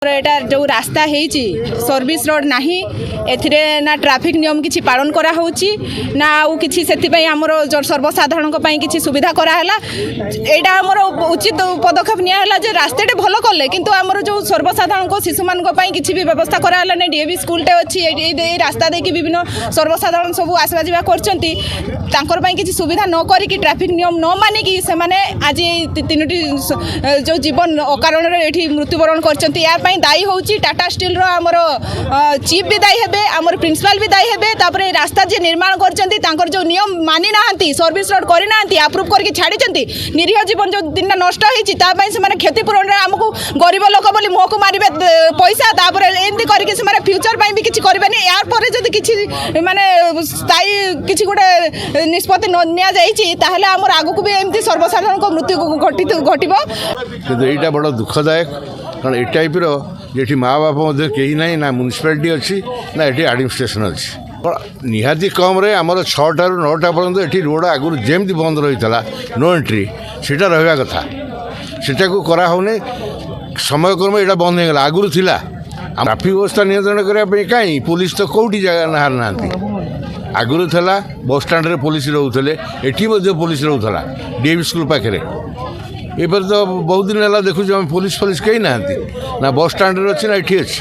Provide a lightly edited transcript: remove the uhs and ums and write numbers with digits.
एटा जो रास्ता होती सर्विस रोड नाही एथिरे ना ट्रैफिक नियम किछि पालन करा होची ना आउ किछि सेति पई हमरो सर्वसाधारण पई किछि सुविधा करा हला एटा हमरो उचित पदक्षेप निया हला जे रास्ताटे भलो करले किंतु हमरो जो सर्वसाधारण को शिशु मान को पई किछि भी व्यवस्था करा हला ने डीएवी स्कूल टे अछि ए रास्ता दे कि विभिन्न सर्वसाधारण सब आसवा जिवा करचंती तांकर पई किछि सुविधा न करी कि ट्रैफिक नियम न माने कि से माने आज तीनोटी जो जीवन अकारण रे एठी मृत्युवरण करचंती या दायी होची टाटा स्टील रो हमर चीफ भी दायी हेबे हमर प्रिंसिपल भी दायी हेबे तापरे रास्ता जे निर्माण करचंती तांकर जो नियम मानि नाहंती सर्विस रोड करि नाहंती अप्रूव करके छाडिचंती निरीह जीवन जो दिन नष्ट होईची ता पई से माने क्षतिपूरण रे हमकु गरीब लोक बोली मोहकु मारिबे पैसा तापरे एंती करके से माने फ्यूचर पई भी किछि करबेनी यार परे जदी किछि माने स्थायी किछि गोटे निष्पत्ति न निया जाईची ताहले हमर आगु को भी एंती सर्वसाधारण को मृत्यु घटिबो किंतु एटा बड़ दुखदायक कारण ए टाइप रे माँ बाप कहीं ना ना म्यूनिसिपालिटी अच्छी ना ये एडमिनिस्ट्रेशन अच्छी निहाती कम रे आमर 6टा ରୁ 9टा पर्यंत ये रोड आगुरी जमी बंद रही है नो एंट्री सीटा रहा कथा सीटा को करा होने समय क्रम यहाँ बंद होगा आगुरी थिला ट्राफिक व्यवस्था नियंत्रण करने कहीं पुलिस तो कौटी जगह हार ना आगुरी था बस स्टाण्ड रे पुलिस रोते ये पुलिस रोला डीएवी स्कूल पाखे एपर तो बहुत दिन है देखुच पुलिस कहीं ना बस स्टाण्ड अच्छी ना ये अच्छी।